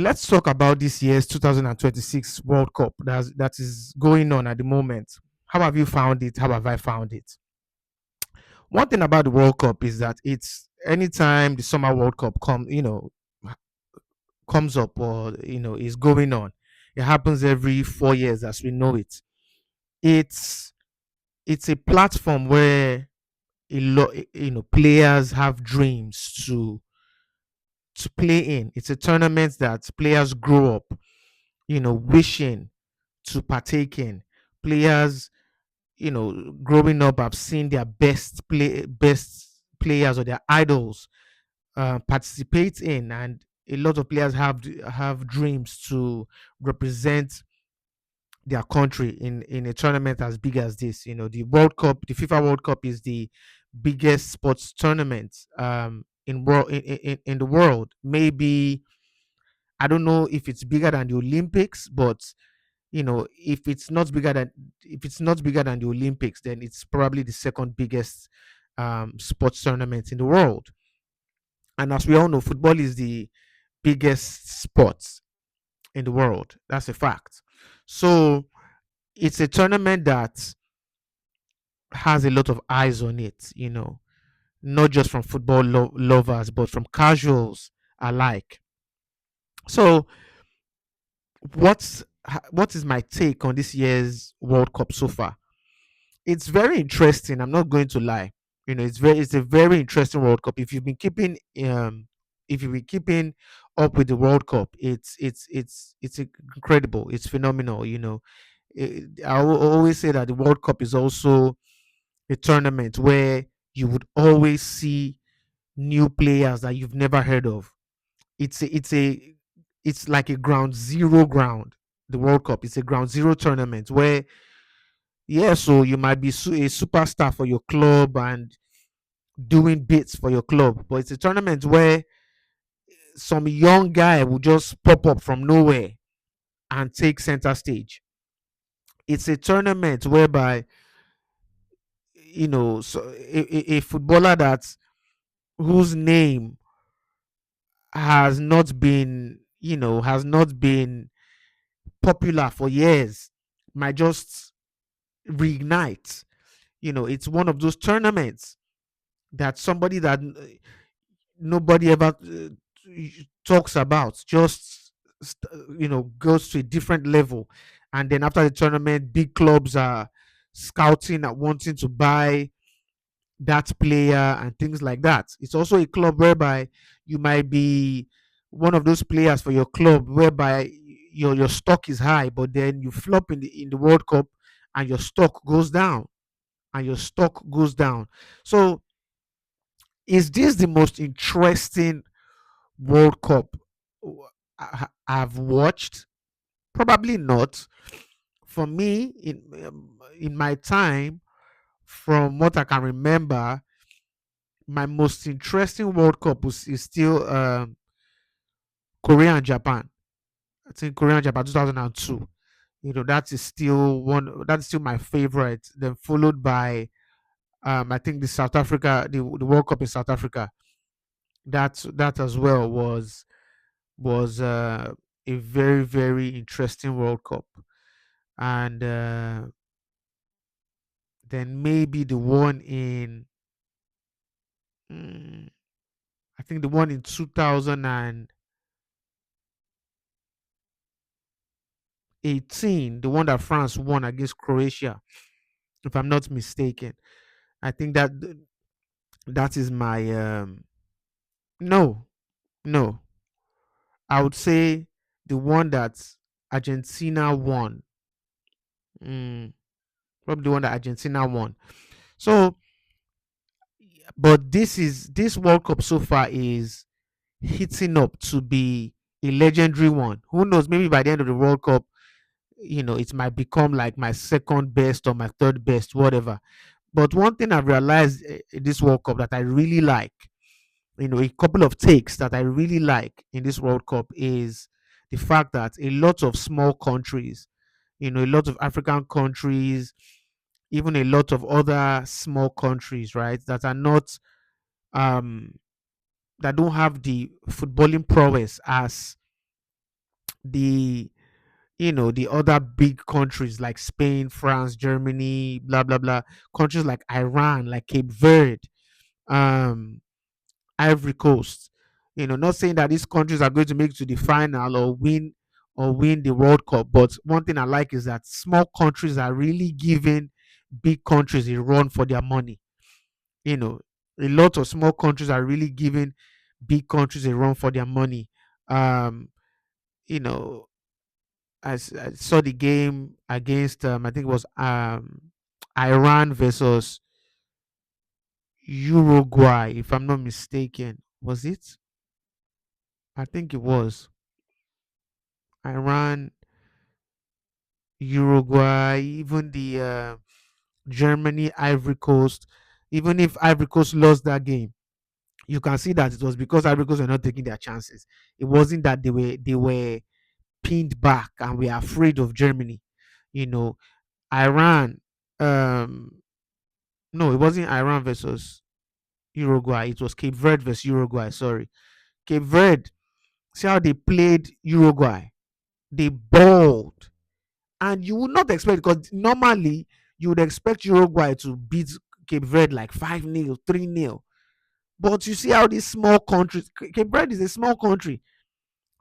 Let's talk about this year's 2026 World Cup that is going on at the moment. How have you found it? How have I found it? One thing about the World Cup is that it's anytime the Summer World Cup comes up, or is going on. It happens every 4 years as we know it. It's it's a platform where players have dreams to play in. It's a tournament that players grow up wishing to partake in. Players, growing up have seen their best players or their idols participate in, and a lot of players have dreams to represent their country in a tournament as big as this. The World Cup, the FIFA World Cup, is the biggest sports tournament in the world. Maybe I don't know if it's bigger than the Olympics, but if it's not bigger than the Olympics, then it's probably the second biggest sports tournament in the world. And as we all know, football is the biggest sport in the world. That's a fact. So it's a tournament that has a lot of eyes on it, not just from football lovers, but from casuals alike. So what is my take on this year's World Cup so far? It's very interesting. I'm not going to lie. It's a very interesting World Cup. If you've been keeping up with the World Cup, it's incredible. It's phenomenal. Always say that the World Cup is also a tournament where you would always see new players that you've never heard of. It's like a ground zero ground. The World Cup is a ground zero tournament where, yeah, so you might be a superstar for your club and doing bits for your club, but it's a tournament where some young guy will just pop up from nowhere and take center stage. It's a tournament whereby a footballer that whose name has not been popular for years might just reignite. It's one of those tournaments that somebody that nobody ever talks about just goes to a different level, and then after the tournament big clubs are scouting and wanting to buy that player and things like that. It's also a club whereby you might be one of those players for your club whereby your stock is high, but then you flop in the World Cup and your stock goes down, so is this the most interesting World Cup I've watched? Probably not. For me, in my time, from what I can remember, my most interesting World Cup is still Korea and Japan. I think Korea and Japan 2002. That is still one. That's still my favorite. Then followed by I think the World Cup in South Africa. That as well was a very very interesting World Cup, and then maybe the one in mm, I think the one in 2018, the one that France won against Croatia, if I'm not mistaken. I think that is my no, no. I would say the one that Argentina won. Mm, Probably the one that Argentina won. So, but this World Cup so far is hitting up to be a legendary one. Who knows? Maybe by the end of the World Cup, it might become like my second best or my third best, whatever. But one thing I've realized in this World Cup that I really like, a couple of takes that I really like in this World Cup is the fact that a lot of small countries, a lot of African countries, even a lot of other small countries, right, that are not um that don't have the footballing prowess as the the other big countries like Spain, France, Germany, blah blah blah, countries like Iran, like Cape Verde, um, Ivory Coast. Not saying that these countries are going to make it to the final or win the World Cup, but one thing I like is that small countries are really giving big countries a run for their money. You know, a lot of small countries are really giving big countries a run for their money. Um, you know, I saw the game against I think it was Iran versus Uruguay, if I'm not mistaken. Was it? I think it was Iran, Uruguay, even the Germany, Ivory Coast. Even if Ivory Coast lost that game, you can see that it was because Ivory Coast were not taking their chances. It wasn't that they were pinned back and were afraid of Germany. You know, Iran. No, it wasn't Iran versus Uruguay. It was Cape Verde versus Uruguay. Sorry, Cape Verde. See how they played Uruguay. They balled, and you would not expect, because normally you would expect Uruguay to beat Cape Verde like 5-0, 3-0. But you see how these small countries, Cape Verde is a small country.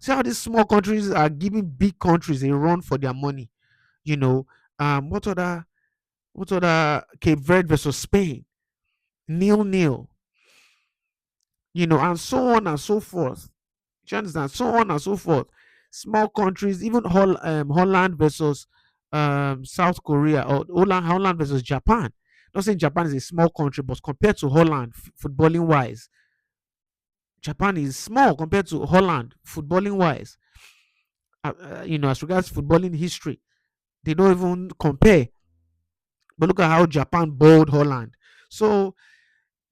See how these small countries are giving big countries a run for their money. You know, what other Cape Verde versus Spain, 0-0. And so on and so forth. Do you understand? So on and so forth. Small countries, even Holland versus South Korea, or Holland versus Japan. Not saying Japan is a small country, but compared to Holland, footballing wise, Japan is small compared to Holland, footballing wise. As regards footballing history, they don't even compare. But look at how Japan bowled Holland. So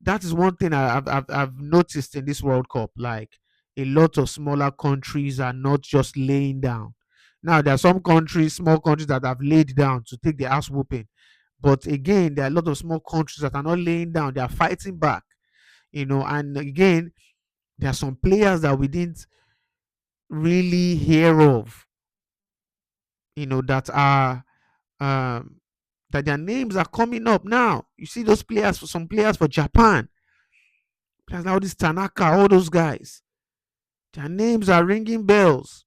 that is one thing I've noticed in this World Cup. Like, a lot of smaller countries are not just laying down. Now there are some countries, small countries, that have laid down to take the ass whooping. But again, there are a lot of small countries that are not laying down. They are fighting back. And again, there are some players that we didn't really hear of. That are um that their names are coming up now. You see those players, for some players for Japan, players like all this Tanaka, all those guys. Their names are ringing bells.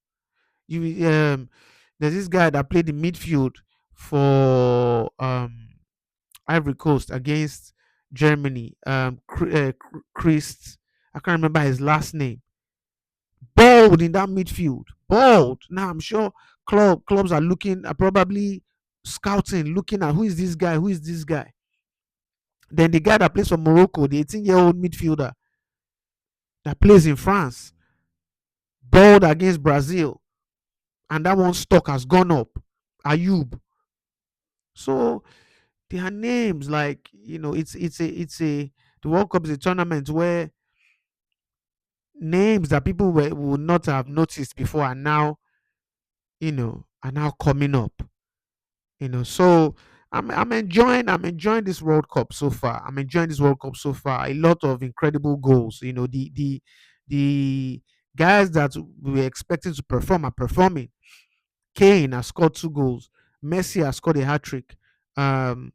You There's this guy that played the midfield for Ivory Coast against Germany. Christ, I can't remember his last name. Bald in that midfield. Bald. Now I'm sure clubs are probably scouting, looking at who is this guy, who is this guy. Then the guy that plays for Morocco, the 18-year-old midfielder that plays in France, bald against Brazil, and that one stock has gone up. Ayub. So their names, like, it's a the World Cup is a tournament where names that people would not have noticed before are now coming up. So I'm enjoying this World Cup so far. I'm enjoying this World Cup so far. A lot of incredible goals. The guys that we were expecting to perform are performing. Kane has scored 2 goals. Messi has scored a hat trick. Um,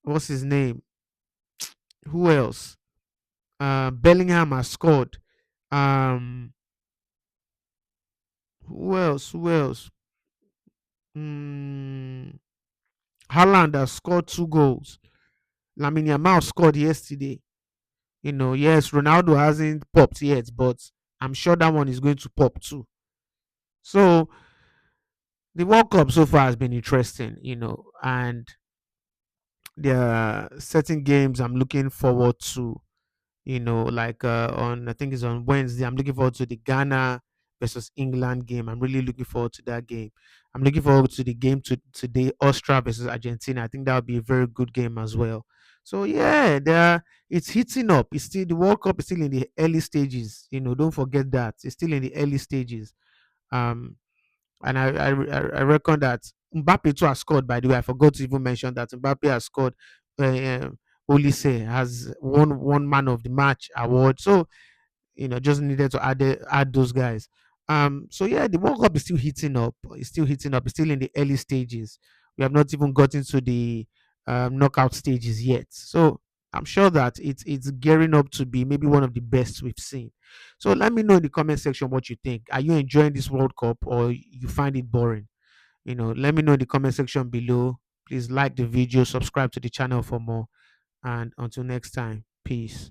what's his name? Who else? Bellingham has scored. Um, who else? Who else? Mm, Haaland has scored 2 goals. Lamine Yamal scored yesterday. Yes, Ronaldo hasn't popped yet, but I'm sure that one is going to pop too. So the World Cup so far has been interesting, and there are certain games I'm looking forward to. Like on, I think it's on Wednesday. I'm looking forward to the Ghana versus England game. I'm really looking forward to that game. I'm looking forward to the game today, Austria versus Argentina. I think that would be a very good game as well. So yeah, it's heating up. It's still the World Cup is still in the early stages. Don't forget that it's still in the early stages. Um, and I reckon that Mbappe too has scored. By the way, I forgot to even mention that Mbappe has scored. Olise has won one man of the match award. So just needed to add those guys. So yeah, the World Cup is still heating up. It's still heating up. It's still in the early stages. We have not even gotten to the knockout stages yet. So I'm sure that it's gearing up to be maybe one of the best we've seen. So let me know in the comment section what you think. Are you enjoying this World Cup or you find it boring? Let me know in the comment section below. Please like the video, subscribe to the channel for more, and until next time, peace.